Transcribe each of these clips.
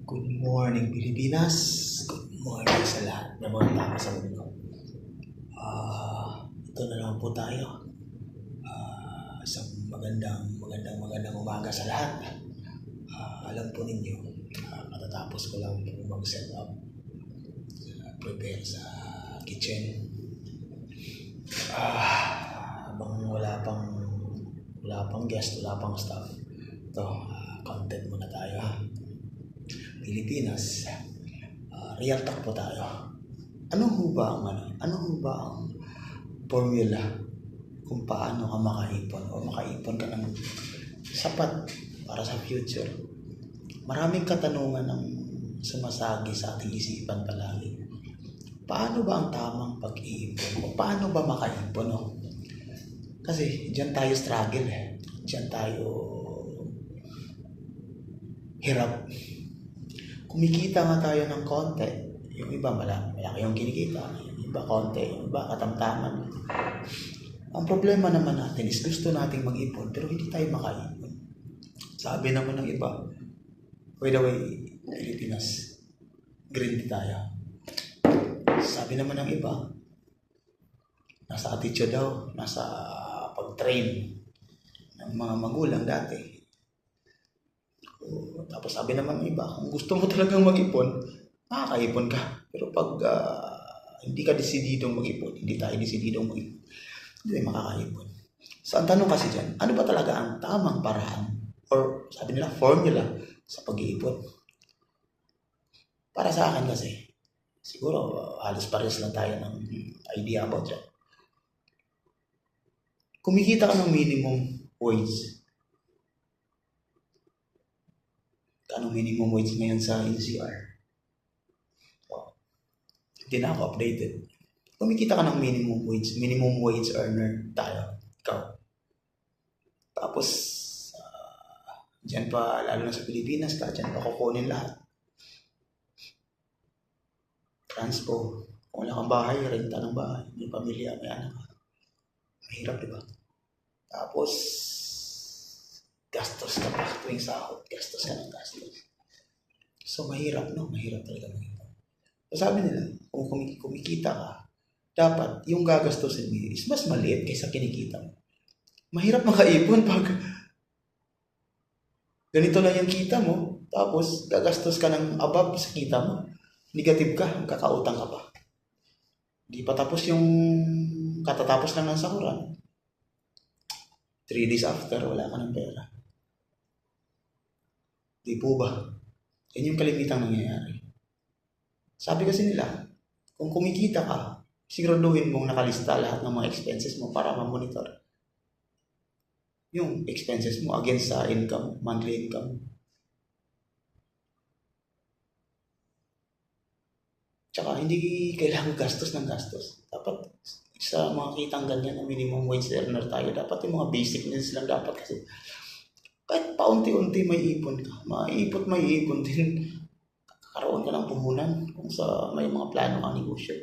Good morning, Pilipinas. Good morning sa lahat ng mga tao sa mundo. Ito na lang po tayo. Isang magandang umaga sa lahat. Alam po ninyo, matatapos ko lang po mag-set up, prepare sa kitchen. Habang wala pang guest, wala pang staff. Ito, content muna tayo. Pilipinas, real talk po tayo. Ano ho ba ang formula kung paano ka makaipon o makaipon ka ng sapat para sa future? Maraming katanungan ang sumasagi sa ating isipan palagi. Paano ba ang tamang pag-iipon? O paano ba makaipon? No? Kasi diyan tayo struggle. Diyan tayo hirap. Kumikita nga tayo ng konti. Yung iba malaki yung kinikita. Yung iba konti. Yung iba katamtaman. Ang problema naman natin is gusto nating mag-ipon pero hindi tayo makaipon. Sabi naman ng iba, by the way, Pilipinas, green tea tayo. Sabi naman ng iba, nasa attitude daw, nasa pag-train ng mga magulang dati. Tapos sabi naman ng iba, kung gusto mo talagang mag-ipon, makakaipon ka. Pero pag hindi ka desididong mag-ipon, hindi tayo desididong mag-ipon, hindi tayo makakaipon. So ang tanong kasi dyan, ano ba talaga ang tamang paraan or sabi nila formula sa pag-iipon? Para sa akin kasi, siguro halos pares lang tayo ng idea about dyan. Kumikita ka ng minimum wage. Anong minimum wage ngayon sa NCR? Hindi na ako updated. Kumikita ka ng minimum wage earner tayo. Ikaw. Tapos, dyan pa, lalo na sa Pilipinas ka, dyan pa kukunin lahat. Transpo. Kung wala kang bahay, renta ng bahay. May pamilya, may anak ka. Mahirap, diba? Tapos, gastos ka pa tuwing sahod. Gastos ka ng gastos. So, mahirap, no? Mahirap talaga mag-ipon. So, sabi nila, kung kumikita ka, dapat yung gagastusin mo is mas maliit kaysa kinikita mo. Mahirap makaipon pag ganito lang yung kita mo, tapos gagastos ka ng above sa kita mo. Negative ka, kakautang ka pa. Di pa tapos yung katatapos lang ng sahuran. 3 days after, wala ka ng pera. Di po ba? Yan yung kalimitang nangyayari. Sabi kasi nila, kung kumikita ka, siguraduhin mong nakalista lahat ng mga expenses mo para ma-monitor yung expenses mo against sa income, monthly income. Tsaka hindi kailangan gastos ng gastos. Dapat sa mga kitang ganyan na minimum wage earner tayo, dapat yung mga basic needs lang dapat kasi kahit paunti-unti may ipon ka, may ipon din. Kakaroon ka ng puhunan kung sa may mga plano kang negosyo.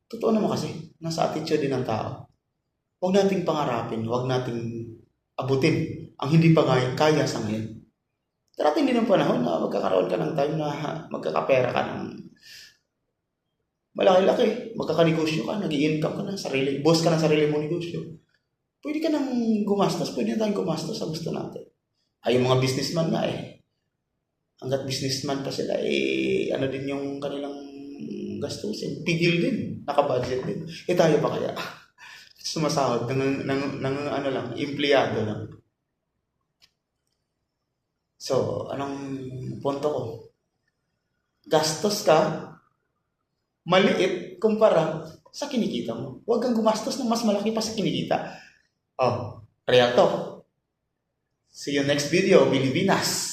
Totoo naman kasi, nasa attitude din ng tao. Huwag nating pangarapin, huwag nating abutin ang hindi pa kaya sa ngayon. Darating din ang panahon na magkakaroon ka ng time na magkakapera ka ng malaki-laki, magkakanegosyo ka, nag-i-income ka ng boss ka ng sarili mong negosyo. Pwede ka nang gumastos, pwede na tayong gumastos sa gusto natin. Ay, yung mga businessman nga hanggat businessman pa sila, ano din yung kanilang gastusin. Pigil din, nakabudget din. Tayo pa kaya? Sumasahod ng ano lang, empleyado lang. So, anong punto ko? Gastos ka, maliit kumpara sa kinikita mo. Huwag kang gumastos ng mas malaki pa sa kinikita. Real talk. See you next video, Pilipinas.